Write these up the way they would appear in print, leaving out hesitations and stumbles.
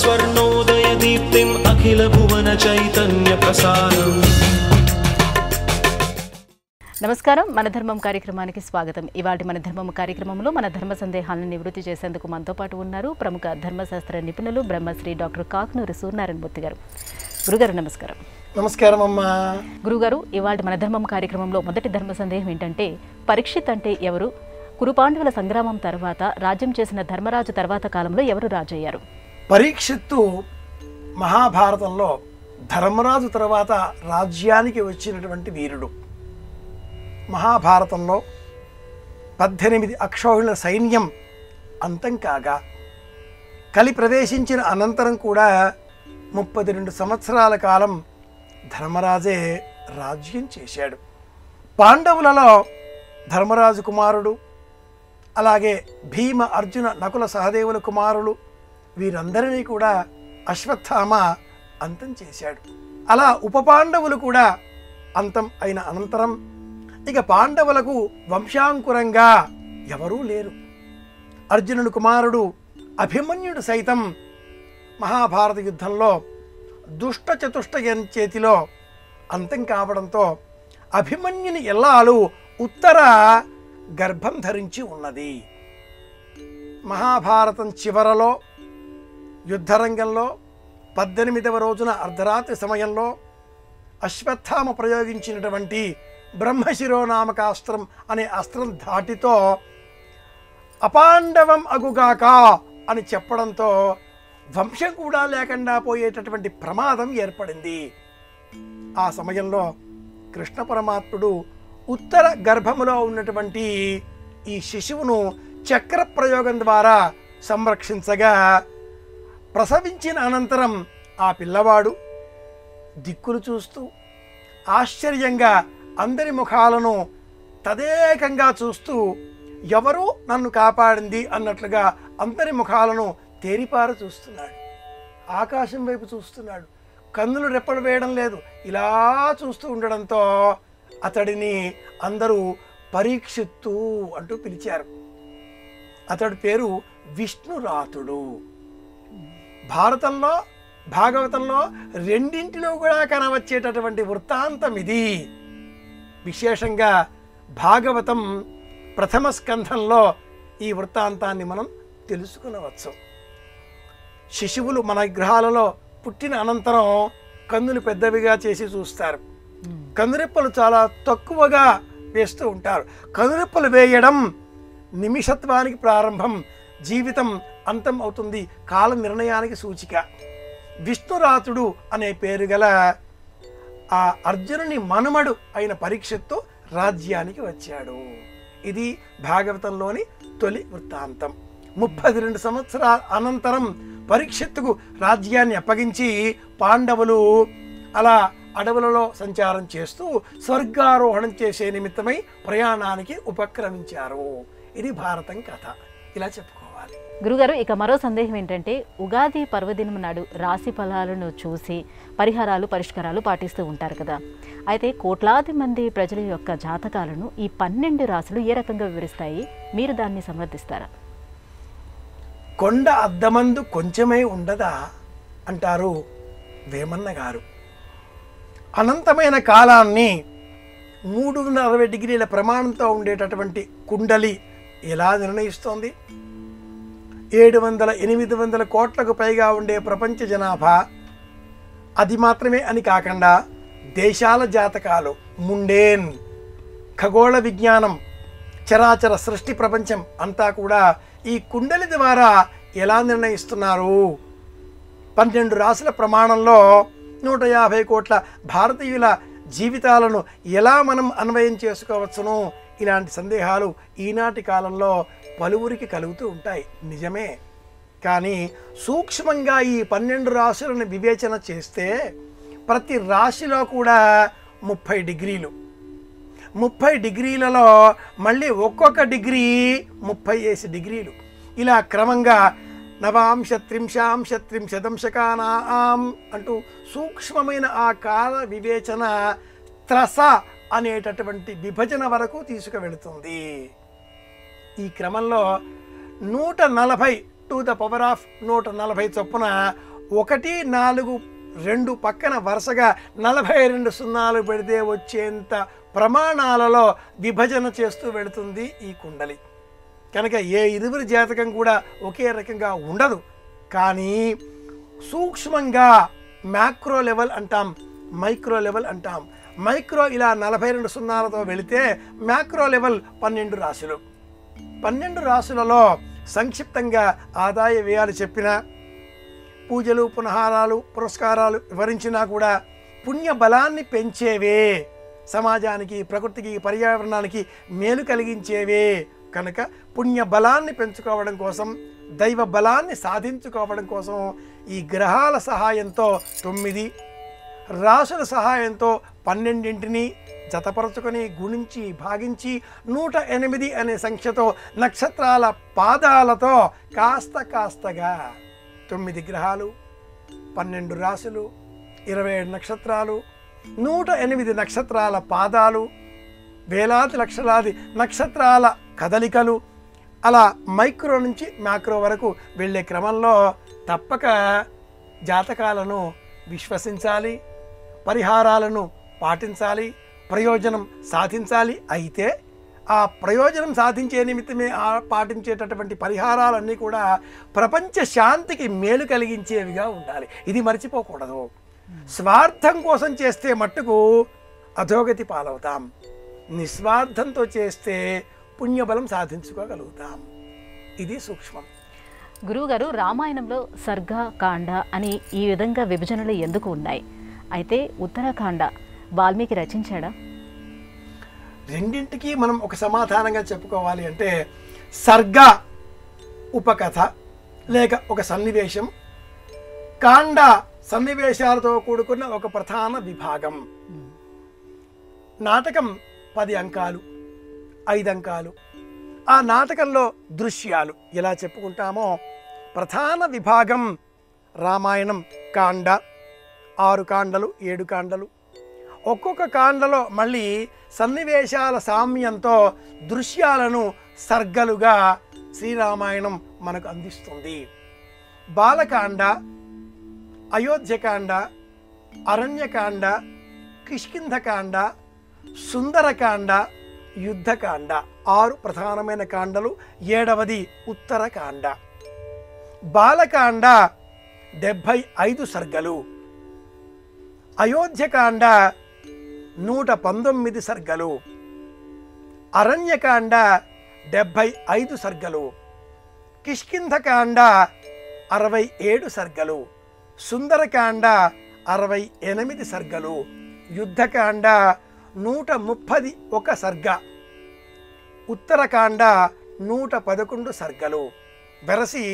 స్వర్ణోదయ దీప్తిం అఖిల భువన చైతన్య ప్రసారం. నమస్కారం, మన ధర్మం కార్యక్రమానికి స్వాగతం. ఇవాళ మన ధర్మం కార్యక్రమంలో మన ధర్మ సందేహాలను నివృత్తి చేసేందుకు మనతో పాటు ఉన్నారు ప్రముఖ ధర్మశాస్త్ర నిపుణులు బ్రహ్మశ్రీ డాక్టర్ కాకునూరి సూర్యనారాయణమూర్తి గారు. గురుగారు నమస్కారం. నమస్కారం అమ్మా. గురుగారు, ఇవాళ మన ధర్మం కార్యక్రమంలో మొదటి ధర్మ సందేహం ఏంటంటే, పరీక్షిత్ అంటే ఎవరు? కురుపాండవుల సంగ్రామం తర్వాత రాజ్యం చేసిన ధర్మరాజు తర్వాత కాలంలో ఎవరు రాజు అయ్యారు? పరీక్షిత్తు మహాభారతంలో ధర్మరాజు తర్వాత రాజ్యానికి వచ్చినటువంటి వీరుడు. మహాభారతంలో 18 అక్షౌహిణుల సైన్యం అంతం కాగా కలి ప్రవేశించిన అనంతరం కూడా 32 సంవత్సరాల కాలం ధర్మరాజే రాజ్యం చేశాడు. పాండవులలో ధర్మరాజు కుమారుడు, అలాగే భీమ, అర్జున, నకుల, సహదేవుల కుమారులు, వీరందరినీ కూడా అశ్వత్థామ అంతం చేశాడు. అలా ఉప పాండవులు కూడా అంతం అయిన అనంతరం ఇక పాండవులకు వంశాంకురంగా ఎవరూ లేరు. అర్జునుడి కుమారుడు అభిమన్యుడు సైతం మహాభారత యుద్ధంలో దుష్ట చతుష్టయం చేతిలో అంతం కావడంతో అభిమన్యుని ఎల్లాలు ఉత్తర గర్భం ధరించి ఉన్నది. మహాభారతం చివరలో యుద్ధరంగంలో 18వ రోజున అర్ధరాత్రి సమయంలో అశ్వత్థామ ప్రయోగించినటువంటి బ్రహ్మశిరోనామక అస్త్రం అనే అస్త్రం ధాటితో అపాండవం అగుగాక అని చెప్పడంతో వంశం కూడా లేకుండా పోయేటటువంటి ప్రమాదం ఏర్పడింది. ఆ సమయంలో కృష్ణ పరమాత్ముడు ఉత్తర గర్భములో ఉన్నటువంటి ఈ శిశువును చక్ర ప్రయోగం ద్వారా సంరక్షించగా ప్రసవించిన అనంతరం ఆ పిల్లవాడు దిక్కులు చూస్తూ ఆశ్చర్యంగా అందరి ముఖాలను తదేకంగా చూస్తూ ఎవరు నన్ను కాపాడింది అన్నట్లుగా అందరి ముఖాలను తేరిపార చూస్తున్నాడు. ఆకాశం వైపు చూస్తున్నాడు. కన్నులు రెప్పలు వేయడం లేదు. ఇలా చూస్తూ ఉండడంతో అతడిని అందరూ పరీక్షిత్తు అంటూ పిలిచారు. అతడి పేరు విష్ణురాతుడు. భారతంలో భాగవతంలో రెండింటిలో కూడా కనవచ్చేటటువంటి వృత్తాంతం ఇది. విశేషంగా భాగవతం ప్రథమ స్కంధంలో ఈ వృత్తాంతాన్ని మనం తెలుసుకునవచ్చు. శిశువులు మన గ్రహాలలో పుట్టిన అనంతరం కన్నులు పెద్దవిగా చేసి చూస్తారు. కనురెప్పలు చాలా తక్కువగా వేస్తూ ఉంటారు. కనురెప్పలు వేయడం నిమిషత్వానికి ప్రారంభం, జీవితం అంతం అవుతుంది, కాల నిర్ణయానికి సూచిక. విష్ణురాతుడు అనే పేరు గల ఆ అర్జునుని మనుమడు అయిన పరీక్షిత్తు రాజ్యానికి వచ్చాడు. ఇది భాగవతంలోని తొలి వృత్తాంతం. 32 సంవత్సరాల అనంతరం పరీక్షిత్తుకు రాజ్యాన్ని అప్పగించి పాండవులు అలా అడవులలో సంచారం చేస్తూ స్వర్గారోహణం చేసే నిమిత్తమై ప్రయాణానికి ఉపక్రమించారు. ఇది భారతం కథ. ఇలా చెప్పుకోవాలి. గురుగారు, ఇక మరో సందేహం ఏంటంటే, ఉగాది పర్వదినం నాడు రాశి ఫలాలను చూసి పరిహారాలు పరిష్కారాలు పాటిస్తూ ఉంటారు కదా. అయితే కోట్లాది మంది ప్రజల యొక్క జాతకాలను ఈ 12 రాశులు ఏ రకంగా వివరిస్తాయి? మీరు దాన్ని సమర్థిస్తారా? కొండ అద్దమందు కొంచెమై ఉండదా అంటారు వేమన్న గారు. అనంతమైన కాలాన్ని 360 డిగ్రీల ప్రమాణంతో ఉండేటటువంటి కుండలి ఎలా నిర్ణయిస్తోంది? 700-800 కోట్లకు పైగా ఉండే ప్రపంచ జనాభా, అది మాత్రమే అని కాకుండా దేశాల జాతకాలు, ముండేన్, ఖగోళ విజ్ఞానం, చరాచర సృష్టి ప్రపంచం అంతా కూడా ఈ కుండలి ద్వారా ఎలా నిర్ణయిస్తున్నారు? 12 రాశుల ప్రమాణంలో 150 కోట్ల భారతీయుల జీవితాలను ఎలా మనం అన్వయం చేసుకోవచ్చును? ఇలాంటి సందేహాలు ఈనాటి కాలంలో పలువురికి కలుగుతూ ఉంటాయి. నిజమే. కానీ సూక్ష్మంగా ఈ 12 రాశులను వివేచన చేస్తే ప్రతి రాశిలో కూడా 30 డిగ్రీలు, 30 డిగ్రీలలో మళ్ళీ ఒక్కొక్క డిగ్రీ 30 డిగ్రీలు, ఇలా క్రమంగా నవాంశ త్రింశాంశ త్రింశదంశకానాం అంటూ సూక్ష్మమైన ఆ కాల వివేచన త్రస అనేటటువంటి విభజన వరకు తీసుకువెళుతుంది. ఈ క్రమంలో 140 10⁻⁴ చొప్పున 1, 4, 2 పక్కన వరుసగా 42 సున్నాలు పెడితే వచ్చేంత ప్రమాణాలలో విభజన చేస్తూ వెళుతుంది ఈ కుండలి. కనుక ఏ ఇరువురి జాతకం కూడా ఒకే రకంగా ఉండదు. కానీ సూక్ష్మంగా మ్యాక్రో లెవెల్ అంటాం, మైక్రో లెవెల్ అంటాం. మైక్రో ఇలా 42 సున్నాలతో వెళితే మ్యాక్రో లెవెల్ 12 రాశులు. 12 రాశులలో సంక్షిప్తంగా ఆదాయ వ్యయాలు చెప్పిన, పూజలు పునహారాలు పురస్కారాలు వివరించినా కూడా పుణ్య బలాన్ని పెంచేవే, సమాజానికి ప్రకృతికి పర్యావరణానికి మేలు కలిగించేవే. కనుక పుణ్య బలాన్ని పెంచుకోవడం కోసం, దైవ బలాన్ని సాధించుకోవడం కోసం ఈ గ్రహాల సహాయంతో 9, రాసుల సహాయంతో 12ని జతపరచుకొని గుణించి భాగించి 108 అనే సంఖ్యతో నక్షత్రాల పాదాలతో కాస్తగా 9 గ్రహాలు, 12 రాశులు, 27 నక్షత్రాలు, 108 నక్షత్రాల పాదాలు, వేలాది లక్షలాది నక్షత్రాల కదలికలు, అలా మైక్రో నుంచి మ్యాక్రో వరకు వెళ్ళే క్రమంలో తప్పక జాతకాలను విశ్వసించాలి, పరిహారాలను పాటించాలి, ప్రయోజనం సాధించాలి. అయితే ఆ ప్రయోజనం సాధించే నిమిత్తమే పాటించేటటువంటి పరిహారాలన్నీ కూడా ప్రపంచ శాంతికి మేలు కలిగించేవిగా ఉండాలి. ఇది మర్చిపోకూడదు. స్వార్థం కోసం చేస్తే మట్టుకు అధోగతి పాలవుతాం. నిస్వార్థంతో చేస్తే పుణ్యబలం సాధించుకోగలుగుతాం. ఇది సూక్ష్మం. గురువుగారు, రామాయణంలో సర్గ కాండ అని ఈ విధంగా విభజనలు ఎందుకు ఉన్నాయి? అయితే ఉత్తరాఖండ వాల్మీకి రచించాడా? రెండింటికి మనం ఒక సమాధానంగా చెప్పుకోవాలి అంటే, సర్గ ఉపకథ లేక ఒక సన్నివేశం, కాండ సన్నివేశాలతో కూడుకున్న ఒక ప్రధాన విభాగం. నాటకం 10 అంకాలు, 5 అంకాలు. ఆ నాటకంలో దృశ్యాలు ఎలా చెప్పుకుంటామో, ప్రధాన విభాగం రామాయణం కాండ, 6 కాండలు 7 కాండలు. ఒక్కొక్క కాండలో మళ్ళీ సన్నివేశాల సామ్యంతో దృశ్యాలను సర్గలుగా శ్రీరామాయణం మనకు అందిస్తుంది. బాలకాండ, అయోధ్యకాండ, అరణ్యకాండ, కిష్కింధకాండ, సుందరకాండ, యుద్ధకాండ 6 ప్రధానమైన కాండలు. 7వది ఉత్తరకాండ. బాలకాండ 75 సర్గలు, అయోధ్యకాండ 119 సర్గలు, అరణ్యకాండ 75 సర్గలు, కిష్కింధకాండ 67 సర్గలు, సుందరకాండ 68 సర్గలు, యుద్ధకాండ 131 సర్గ, ఉత్తరకాండ 111 సర్గలు. వెరసి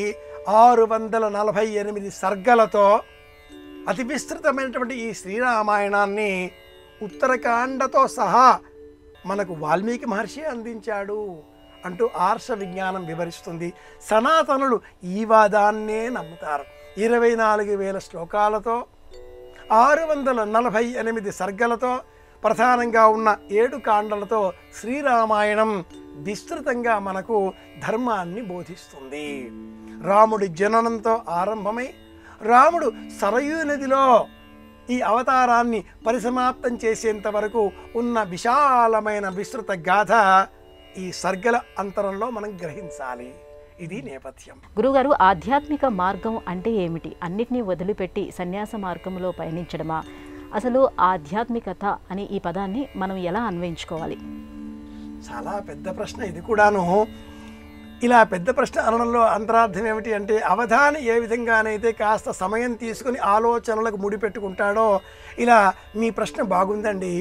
648 సర్గలతో అతి విస్తృతమైనటువంటి ఈ శ్రీరామాయణాన్ని ఉత్తరకాండతో సహా మనకు వాల్మీకి మహర్షి అందించాడు అంటూ ఆర్ష విజ్ఞానం వివరిస్తుంది. సనాతనులు ఈ వాదాన్నే నమ్ముతారు. 24,000 శ్లోకాలతో 648 సర్గలతో ప్రధానంగా ఉన్న 7 కాండలతో శ్రీరామాయణం విస్తృతంగా మనకు ధర్మాన్ని బోధిస్తుంది. రాముడి జననంతో ఆరంభమై రాముడు సరయూ నదిలో ఈ అవతారాన్ని పరిసమాప్తం చేసేంత వరకు ఉన్న విశాలమైన విస్తృత గాథ ఈ సర్గల అంతరంలో మనం గ్రహించాలి. ఇది నేపథ్యం. గురుగారు, ఆధ్యాత్మిక మార్గం అంటే ఏమిటి? అన్నిటినీ వదిలిపెట్టి సన్యాస మార్గంలో పయనించడమా? అసలు ఆధ్యాత్మికత అని ఈ పదాన్ని మనం ఎలా అన్వయించుకోవాలి? చాలా పెద్ద ప్రశ్న ఇది కూడాను. ఇలా పెద్ద ప్రశ్న అనడంలో అంతరార్థం ఏమిటి అంటే, అవధాని ఏ విధంగానైతే కాస్త సమయం తీసుకుని ఆలోచనలకు ముడిపెట్టుకుంటాడో, ఇలా మీ ప్రశ్న బాగుందండి,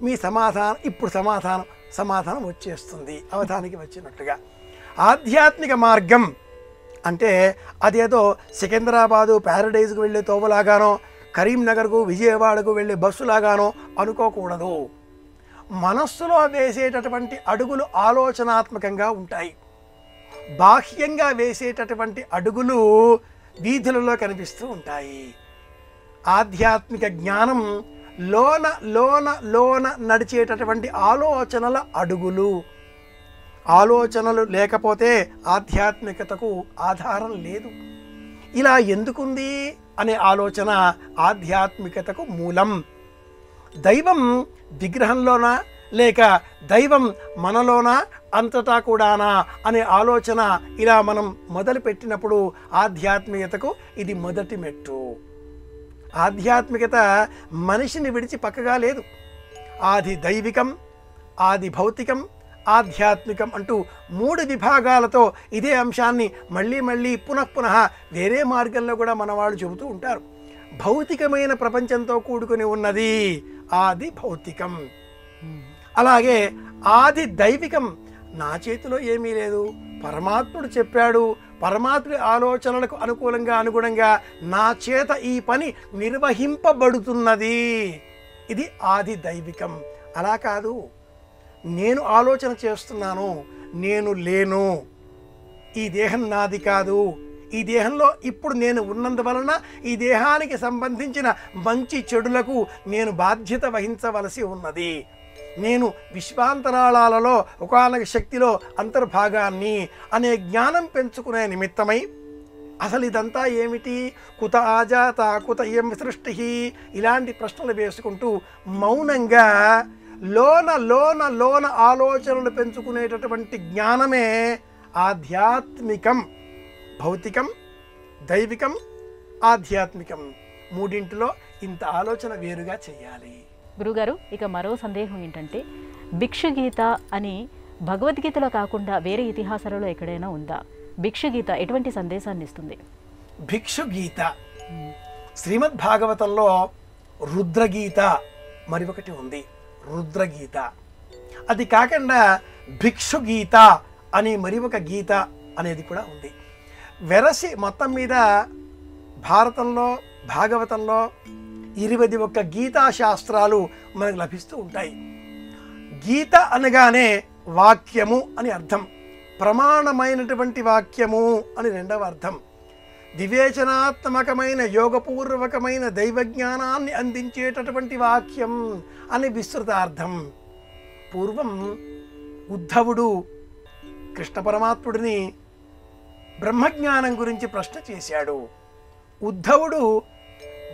మీ సమాధానం ఇప్పుడు సమాధానం వచ్చేస్తుంది అవధానికి వచ్చినట్టుగా. ఆధ్యాత్మిక మార్గం అంటే అదేదో సికింద్రాబాదు ప్యారడైజ్కు వెళ్ళే తోవలాగానో, కరీంనగర్కు విజయవాడకు వెళ్ళే బస్సులాగానో అనుకోకూడదు. మనస్సులో వేసేటటువంటి అడుగులు ఆలోచనాత్మకంగా ఉంటాయి. బాహ్యంగా వేసేటటువంటి అడుగులు వీధులలో కనిపిస్తూ ఉంటాయి. ఆధ్యాత్మిక జ్ఞానం లోన లోన లోన నడిచేటటువంటి ఆలోచనల అడుగులు. ఆలోచనలు లేకపోతే ఆధ్యాత్మికతకు ఆధారం లేదు. ఇలా ఎందుకుంది అనే ఆలోచన ఆధ్యాత్మికతకు మూలం. దైవం విగ్రహంలోనా లేక దైవం మనలోనా అంతటా కూడానా అనే ఆలోచన ఇలా మనం మొదలుపెట్టినప్పుడు ఆధ్యాత్మికతకు ఇది మొదటి మెట్టు. ఆధ్యాత్మికత మనిషిని విడిచి పక్కగా లేదు. ఆది దైవికం, ఆది భౌతికం, ఆధ్యాత్మికం అంటూ 3 విభాగాలతో ఇదే అంశాన్ని మళ్ళీ మళ్ళీ పునఃపునః వేరే మార్గంలో కూడా మన వాళ్ళు చెబుతూ ఉంటారు. భౌతికమైన ప్రపంచంతో కూడుకుని ఉన్నది ఆది భౌతికం. అలాగే ఆది దైవికం, నా చేతిలో ఏమీ లేదు, పరమాత్ముడు చెప్పాడు, పరమాత్ముడి ఆలోచనలకు అనుగుణంగా నా చేత ఈ పని నిర్వహింపబడుతున్నది, ఇది ఆది దైవికం. అలా కాదు, నేను ఆలోచన చేస్తున్నాను, నేను లేను, ఈ దేహం నాది కాదు, ఈ దేహంలో ఇప్పుడు నేను ఉన్నందువలన ఈ దేహానికి సంబంధించిన మంచి చెడులకు నేను బాధ్యత వహించవలసి ఉన్నది, నేను విశ్వాంతరాళాలలో ఒకానొక శక్తిలో అంతర్భాగాన్ని అనే జ్ఞానం పెంచుకునే నిమిత్తమై అసలు ఇదంతా ఏమిటి, కుత ఆజాత కుత ఇయం సృష్టి, ఇలాంటి ప్రశ్నలు వేసుకుంటూ మౌనంగా లోన లోన లోన ఆలోచనలు పెంచుకునేటటువంటి జ్ఞానమే ఆధ్యాత్మికం. భౌతికం, దైవికం, ఆధ్యాత్మికం మూడింటిలో ఇంత ఆలోచన వేరుగా చేయాలి. గురుగారు, ఇక మరో సందేహం ఏంటంటే, భిక్షుగీత అని భగవద్గీతలో కాకుండా వేరే ఇతిహాసాలలో ఎక్కడైనా ఉందా? భిక్షుగీత ఎటువంటి సందేశాన్ని ఇస్తుంది? భిక్షుగీత శ్రీమద్ భాగవతంలో రుద్రగీత మరి ఒకటి ఉంది, రుద్రగీత. అది కాకుండా భిక్షుగీత అని మరి ఒక గీత అనేది కూడా ఉంది. వెరసి మొత్తం మీద భారతంలో భాగవతంలో 21 గీతా శాస్త్రాలు మనకు లభిస్తూ ఉంటాయి. గీత అనగానే వాక్యము అని అర్థం, ప్రమాణమైనటువంటి వాక్యము అని రెండవ అర్థం, వివేచనాత్మకమైన యోగపూర్వకమైన దైవజ్ఞానాన్ని అందించేటటువంటి వాక్యం అని విస్తృతార్థం. పూర్వం ఉద్ధవుడు కృష్ణ పరమాత్ముడిని బ్రహ్మజ్ఞానం గురించి ప్రశ్న చేశాడు. ఉద్ధవుడు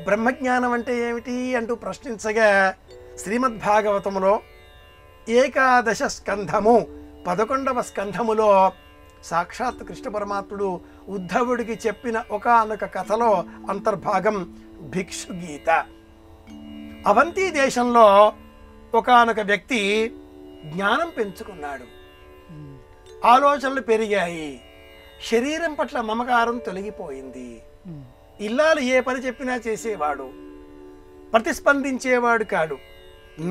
బ్రహ్మజ్ఞానం అంటే ఏమిటి అంటూ ప్రశ్నించగా శ్రీమద్భాగవతంలో 11వ స్కంధము 11వ స్కంధములో సాక్షాత్ కృష్ణ పరమాత్ముడు ఉద్ధవుడికి చెప్పిన ఒకానొక కథలో అంతర్భాగం భిక్షుగీత. అవంతి దేశంలో ఒకానొక వ్యక్తి జ్ఞానం పెంచుకున్నాడు, ఆలోచనలు పెరిగాయి, శరీరం పట్ల మమకారం తొలగిపోయింది, ఇల్లాలు ఏ పని చెప్పినా చేసేవాడు, ప్రతిస్పందించేవాడు కాడు,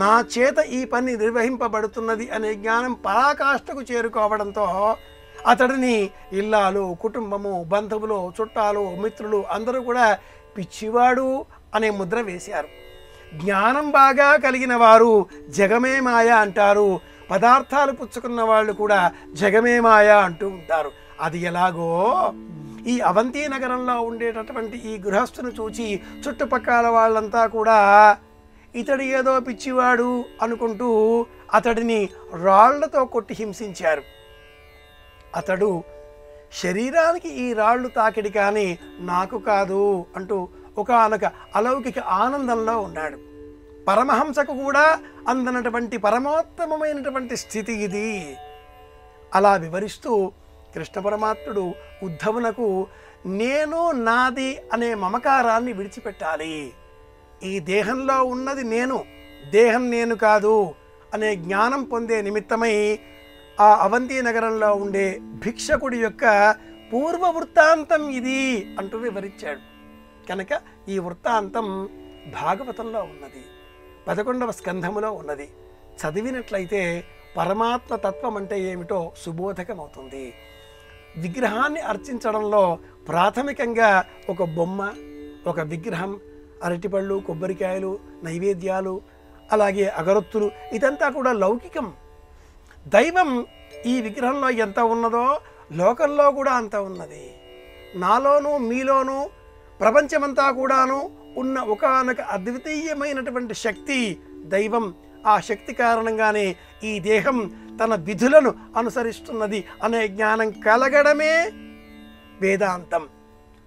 నా చేత ఈ పని నిర్వహింపబడుతున్నది అనే జ్ఞానం పరాకాష్ఠకు చేరుకోవడంతో అతడిని ఇల్లాలు, కుటుంబము, బంధువులు, చుట్టాలు, మిత్రులు అందరూ కూడా పిచ్చివాడు అనే ముద్ర వేశారు. జ్ఞానం బాగా కలిగిన వారు జగమే మాయ అంటారు, పదార్థాలు పుచ్చుకున్న వాళ్ళు కూడా జగమే మాయ అంటూ ఉంటారు. అది ఎలాగో ఈ అవంతి నగరంలో ఉండేటటువంటి ఈ గృహస్థును చూచి చుట్టుపక్కల వాళ్ళంతా కూడా ఇతడు ఏదో పిచ్చివాడు అనుకుంటూ అతడిని రాళ్లతో కొట్టి హింసించారు. అతడు శరీరానికి ఈ రాళ్ళు తాకిడి కానీ నాకు కాదు అంటూ ఒకానొక అలౌకిక ఆనందంలో ఉన్నాడు. పరమహంసకు కూడా అందనటువంటి పరమోత్తమమైనటువంటి స్థితి ఇది. అలా వివరిస్తూ కృష్ణ పరమాత్ముడు ఉద్ధవునకు నేను నాది అనే మమకారాన్ని విడిచిపెట్టాలి, ఈ దేహంలో ఉన్నది నేను, దేహం నేను కాదు అనే జ్ఞానం పొందే నిమిత్తమై ఆ అవంతి నగరంలో ఉండే భిక్షకుడి యొక్క పూర్వ వృత్తాంతం ఇది అంటూ వివరించాడు. కనుక ఈ వృత్తాంతం భాగవతంలో ఉన్నది, 11వ స్కంధములో ఉన్నది. చదివినట్లయితే పరమాత్మ తత్వం అంటే ఏమిటో సుబోధకమవుతుంది. విగ్రహాన్ని అర్చించడంలో ప్రాథమికంగా ఒక బొమ్మ, ఒక విగ్రహం, అరటిపళ్ళు, కొబ్బరికాయలు, నైవేద్యాలు, అలాగే అగరొత్తులు, ఇదంతా కూడా లౌకికం. దైవం ఈ విగ్రహంలో ఎంత ఉన్నదో లోకంలో కూడా అంత ఉన్నది. నాలోనూ మీలోనూ ప్రపంచమంతా కూడాను ఉన్న ఒకానొక అద్వితీయమైనటువంటి శక్తి దైవం. ఆ శక్తి కారణంగానే ఈ దేహం తన విధులను అనుసరిస్తున్నది అనే జ్ఞానం కలగడమే వేదాంతం.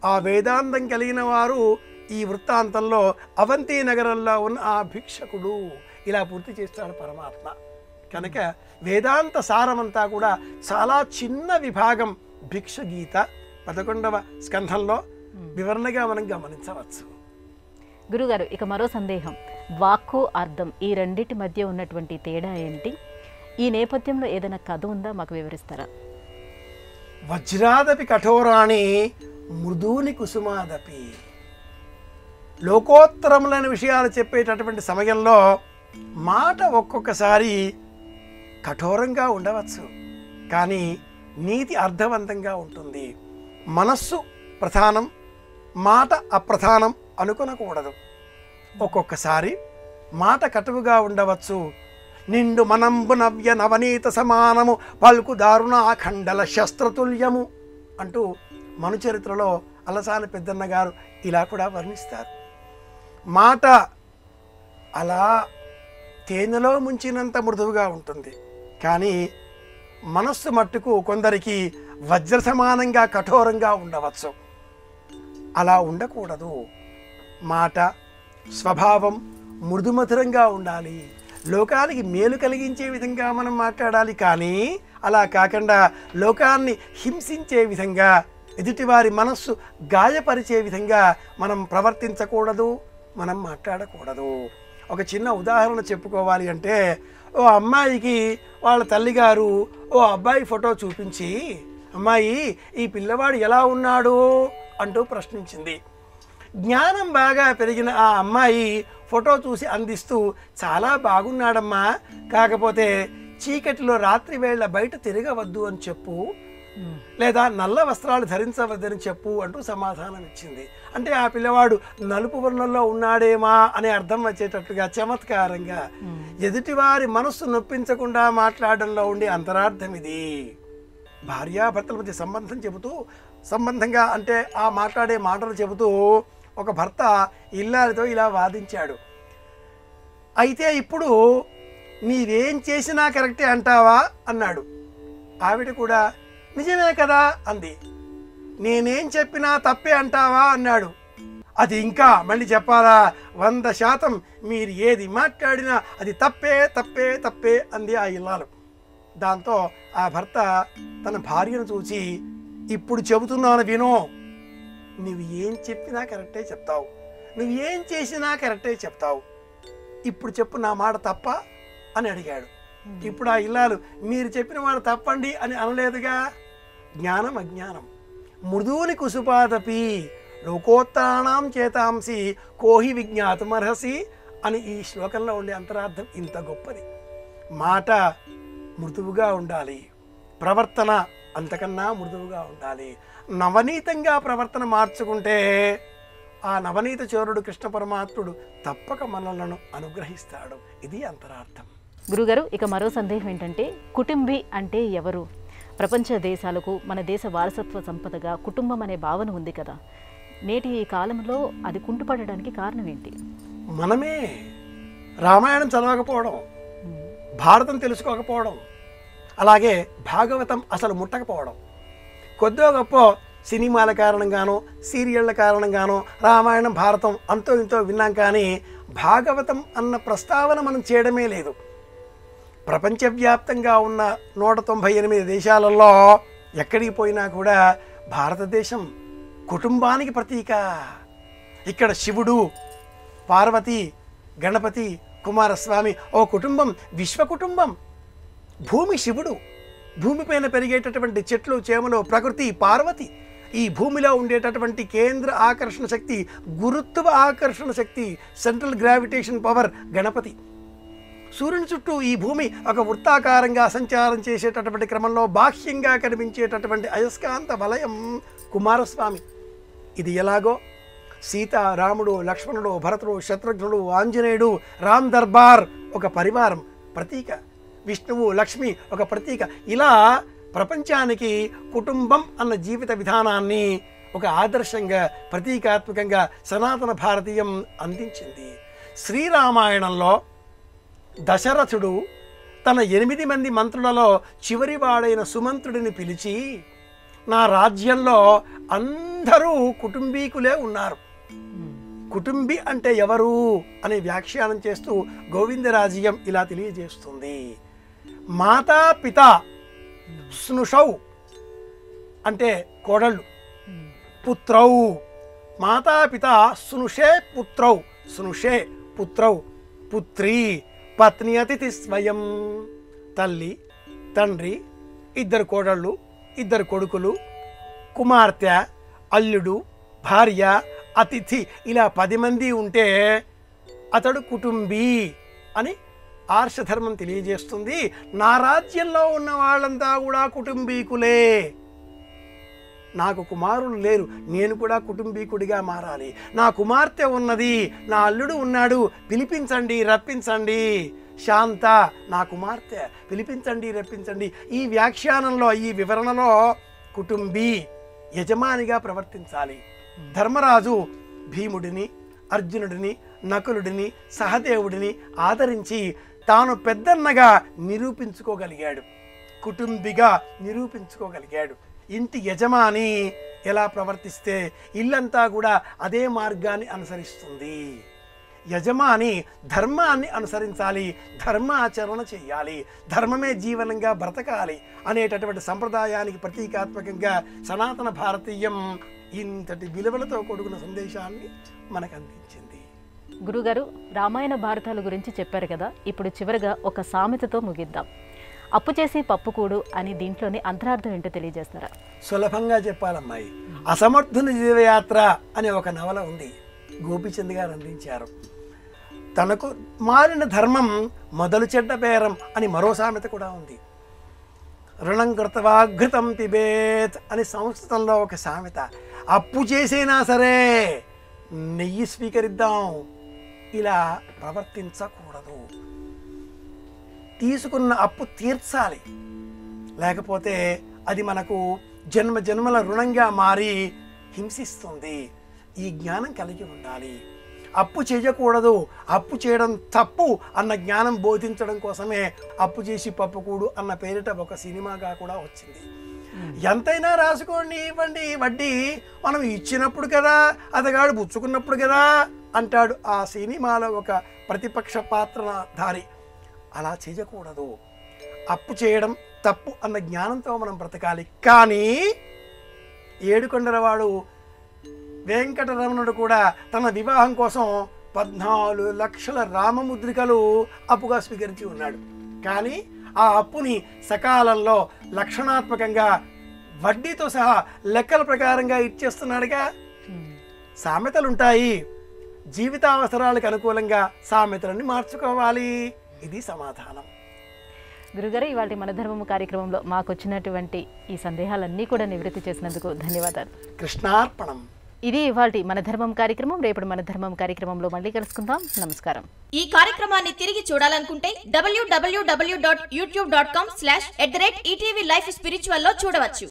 ఆ వేదాంతం కలిగిన వారు ఈ వృత్తాంతంలో అవంతి నగరంలో ఉన్న ఆ భిక్షకుడు ఇలా పూర్తి చేస్తాడు పరమాత్మ. కనుక వేదాంత సారమంతా కూడా చాలా చిన్న విభాగం భిక్ష గీత 11వ స్కంధంలో వివరణగా మనం గమనించవచ్చు. గురుగారు, ఇక మరో సందేహం, వాక్కు అర్థం ఈ రెండిటి మధ్య ఉన్నటువంటి తేడా ఏంటి? ఈ నేపథ్యంలో ఏదైనా కథ ఉందా, మాకు వివరిస్తారా? వజ్రాదపి కఠోరాణి మృదూని కుసుమాదపి. లోకోత్తరములైన విషయాలు చెప్పేటటువంటి సమయంలో మాట ఒక్కొక్కసారి కఠోరంగా ఉండవచ్చు, కానీ నీతి అర్థవంతంగా ఉంటుంది. మనస్సు ప్రధానం, మాట అప్రధానం అనుకొనకూడదు. ఒక్కొక్కసారి మాట కటువుగా ఉండవచ్చు. నిండు మనంబు నవ్య నవనీత సమానము పలుకు దారుణ ఖండల శస్త్రతుల్యము అంటూ మనుచరిత్రలో అలసాని పెద్దన్న గారు ఇలా కూడా వర్ణిస్తారు. మాట అలా తేనెలో ముంచినంత మృదువుగా ఉంటుంది, కానీ మనస్సు మట్టుకు కొందరికి వజ్ర సమానంగా కఠోరంగా ఉండవచ్చు. అలా ఉండకూడదు. మాట స్వభావం మృదుమధురంగా ఉండాలి. లోకానికి మేలు కలిగించే విధంగా మనం మాట్లాడాలి, కానీ అలా కాకుండా లోకాన్ని హింసించే విధంగా, ఎదుటివారి మనస్సు గాయపరిచే విధంగా మనం ప్రవర్తించకూడదు, మనం మాట్లాడకూడదు. ఒక చిన్న ఉదాహరణ చెప్పుకోవాలి అంటే, ఓ అమ్మాయికి వాళ్ళ తల్లిగారు ఓ అబ్బాయి ఫోటో చూపించి, అమ్మాయి ఈ పిల్లవాడు ఎలా ఉన్నాడు అంటూ ప్రశ్నించింది. జ్ఞానం బాగా పెరిగిన ఆ అమ్మాయి ఫోటో చూసి అందిస్తూ, చాలా బాగున్నాడమ్మా, కాకపోతే చీకటిలో రాత్రి వేళ బయట తిరగవద్దు అని చెప్పు, లేదా నల్ల వస్త్రాలు ధరించవద్దని చెప్పు అంటూ సమాధానం ఇచ్చింది. అంటే ఆ పిల్లవాడు నలుపు వర్ణంలో ఉన్నాడేమా అనే అర్థం వచ్చేటట్టుగా చమత్కారంగా ఎదుటివారి మనస్సు నొప్పించకుండా మాట్లాడడంలో ఉండే అంతరార్థం ఇది. భార్యాభర్తల మధ్య సంబంధంగా అంటే ఆ మాట్లాడే మాటలు చెబుతూ ఒక భర్త ఇల్లాలతో ఇలా వాదించాడు. అయితే ఇప్పుడు నీవేం చేసినా కరెక్టే అంటావా అన్నాడు. ఆవిడ కూడా నిజమే కదా అంది. నేనేం చెప్పినా తప్పే అంటావా అన్నాడు. అది ఇంకా మళ్ళీ చెప్పాలా, 100% మీరు ఏది మాట్లాడినా అది తప్పే తప్పే తప్పే అంది ఆ ఇల్లాలు. దాంతో ఆ భర్త తన భార్యను చూసి, ఇప్పుడు చెబుతున్నాను వినో, నువ్వు ఏం చెప్పినా కరెక్టే చెప్తావు, నువ్వు ఏం చేసినా కరెక్టే చెప్తావు, ఇప్పుడు చెప్పు నా మాట తప్ప అని అడిగాడు. ఇప్పుడు ఆ ఇల్లాలు మీరు చెప్పిన మాట తప్పండి అని అనలేదుగా. జ్ఞానం అజ్ఞానం మృదూని కుసుపాదపి లోకోత్తరాణం చేతాంసి కోహి విజ్ఞాతమర్హసి అని ఈ శ్లోకంలో ఉండే అంతరార్థం ఇంత గొప్పది. మాట మృదువుగా ఉండాలి, ప్రవర్తన అంతకన్నా మృదువుగా ఉండాలి. నవనీతంగా ప్రవర్తన మార్చుకుంటే ఆ నవనీత చోరుడు కృష్ణ పరమాత్ముడు తప్పక మనలను అనుగ్రహిస్తాడు. ఇది అంతరార్థం. గురుగారు, ఇక మరో సందేహం ఏంటంటే, కుటుంబి అంటే ఎవరు? ప్రపంచ దేశాలకు మన దేశ వారసత్వ సంపదగా కుటుంబం అనే భావన ఉంది కదా, నేటి ఈ కాలంలో అది కుంటుపడడానికి కారణం ఏంటి? మనమే రామాయణం చదవకపోవడం, భారతం తెలుసుకోకపోవడం, అలాగే భాగవతం అసలు ముట్టకపోవడం. కొద్దో గొప్ప సినిమాల కారణంగానో సీరియళ్ల కారణంగానో రామాయణం భారతం అంతో ఇంతో విన్నాం, కానీ భాగవతం అన్న ప్రస్తావన మనం చేయడమే లేదు. ప్రపంచవ్యాప్తంగా ఉన్న 198 దేశాలలో ఎక్కడికి పోయినా కూడా భారతదేశం కుటుంబానికి ప్రతీక. ఇక్కడ శివుడు, పార్వతి, గణపతి, కుమారస్వామి ఓ కుటుంబం, విశ్వ కుటుంబం. భూమి శివుడు, భూమిపైన పెరిగేటటువంటి చెట్లు చేమలు ప్రకృతి పార్వతి, ఈ భూమిలో ఉండేటటువంటి కేంద్ర ఆకర్షణ శక్తి, గురుత్వ ఆకర్షణ శక్తి, సెంట్రల్ గ్రావిటేషన్ పవర్ గణపతి. సూర్యుని చుట్టూ ఈ భూమి ఒక వృత్తాకారంగా సంచారం చేసేటటువంటి క్రమంలో బాహ్యంగా కనిపించేటటువంటి అయస్కాంత వలయం కుమారస్వామి. ఇది ఎలాగో సీత, రాముడు, లక్ష్మణుడు, భరతుడు, శత్రుఘ్నుడు, ఆంజనేయుడు, రామ్ దర్బార్ ఒక పరివారం ప్రతీక, విష్ణువు, లక్ష్మి ఒక ప్రతీక. ఇలా ప్రపంచానికి కుటుంబం అన్న జీవిత విధానాన్ని ఒక ఆదర్శంగా ప్రతీకాత్మకంగా సనాతన భారతీయం అందించింది. శ్రీరామాయణంలో దశరథుడు తన 8 మంది మంత్రులలో చివరి వాడైన సుమంత్రుడిని పిలిచి, నా రాజ్యంలో అందరూ కుటుంబీకులే ఉన్నారు. కుటుంబి అంటే ఎవరు అని వ్యాఖ్యానం చేస్తూ గోవిందరాజీయం ఇలా తెలియజేస్తుంది. మాతా పిత స్నుషౌ అంటే కోడళ్ళు, పుత్రౌ మాతాపిత స్నుషే పుత్రౌ, స్నుషే పుత్రౌ, పుత్రి పత్ని అతిథి స్వయం, తల్లి తండ్రి, 2 కోడళ్ళు, 2 కొడుకులు, కుమార్తె, అల్లుడు, భార్య, అతిథి, ఇలా 10 మంది ఉంటే అతడు కుటుంబీ అని ఆర్షధర్మం తెలియజేస్తుంది. నా రాజ్యంలో ఉన్న వాళ్ళంతా కూడా కుటుంబీకులే. నాకు కుమారులు లేరు, నేను కూడా కుటుంబీకుడిగా మారాలి. నా కుమార్తె ఉన్నది, నా అల్లుడు ఉన్నాడు, పిలిపించండి రప్పించండి. శాంత నా కుమార్తె, పిలిపించండి రప్పించండి. ఈ వ్యాఖ్యానంలో, ఈ వివరణలో కుటుంబీ యజమానిగా ప్రవర్తించాలి. ధర్మరాజు భీముడిని, అర్జునుడిని, నకులుడిని, సహదేవుడిని ఆదరించి తాను పెద్దన్నగా నిరూపించుకోగలిగాడు, కుటుంబిగా నిరూపించుకోగలిగాడు. ఇంటి యజమాని ఎలా ప్రవర్తిస్తే ఇల్లంతా కూడా అదే మార్గాన్ని అనుసరిస్తుంది. యజమాని ధర్మాన్ని అనుసరించాలి, ధర్మాచరణ చేయాలి, ధర్మమే జీవనంగా బ్రతకాలి అనేటటువంటి సంప్రదాయానికి ప్రతీకాత్మకంగా సనాతన భారతీయం ఇంతటి విలువలతో కూడుకున్న సందేశాన్ని మనకు అందించింది. గురుగారు, రామాయణ భారతాల గురించి చెప్పారు కదా, ఇప్పుడు చివరిగా ఒక సామెతతో ముగిద్దాం. అప్పు చేసి పప్పుకూడు అని దీంట్లోని అంతరార్థం ఏంటో తెలియజేస్తారా? సులభంగా చెప్పాలమ్మాయి. అసమర్థుని జీవయాత్ర అనే ఒక నవల ఉంది, గోపీచంద్ గారు అందించారు. తనకు మారిన ధర్మం మొదలు చెడ్డ బేరం అని మరో సామెత కూడా ఉంది. రుణం కృతవా ఘృతం పిబేత్ అని సంస్కృతంలో ఒక సామెత. అప్పు చేసైనా సరే నెయ్యి స్వీకరిద్దాం, ఇలా ప్రవర్తించకూడదు. తీసుకున్న అప్పు తీర్చాలి, లేకపోతే అది మనకు జన్మ జన్మల రుణంగా మారి హింసిస్తుంది. ఈ జ్ఞానం కలిగి ఉండాలి. అప్పు చేయకూడదు, అప్పు చేయడం తప్పు అన్న జ్ఞానం బోధించడం కోసమే అప్పు చేసి పప్పుకూడు అన్న పేరిట ఒక సినిమాగా కూడా వచ్చింది. ఎంతైనా రాసుకోండి, ఇవ్వండి, వడ్డీ మనం ఇచ్చినప్పుడు కదా, అతగాడు పుచ్చుకున్నప్పుడు కదా అంటాడు ఆ సినిమాలో ఒక ప్రతిపక్ష పాత్రధారి. అలా చేయకూడదు. అప్పు చేయడం తప్పు అన్న జ్ఞానంతో మనం బ్రతకాలి. కానీ ఏడుకొండలవాడు వెంకటరమణుడు కూడా తన వివాహం కోసం 14 లక్షల రామముద్రికలు అప్పుగా స్వీకరించి ఉన్నాడు. కానీ ఆ అప్పుని సకాలంలో లక్షణాత్మకంగా వడ్డీతో సహా లెక్కల ప్రకారంగా ఇచ్చేస్తున్నాడుగా. సామెతలుంటాయి, జీవితావసరాలకు అనుకూలంగా సామెతలన్నీ మార్చుకోవాలి. ఇది సమాధానం. గురుగారు, ఇవాళ మన ధర్మము కార్యక్రమంలో మాకు వచ్చినటువంటి ఈ సందేహాలన్నీ కూడా నివృత్తి చేసినందుకు ధన్యవాదాలు. కృష్ణార్పణం. ఇది ఇవాళ మన ధర్మం కార్యక్రమం. రేపటి మన ధర్మం కార్యక్రమంలో మళ్ళీ కలుసుకుందాం. నమస్కారం. ఈ కార్యక్రమాన్ని తిరిగి చూడాలనుకుంటే www.youtube.com/@ETV Life Spiritual లో చూడవచ్చు.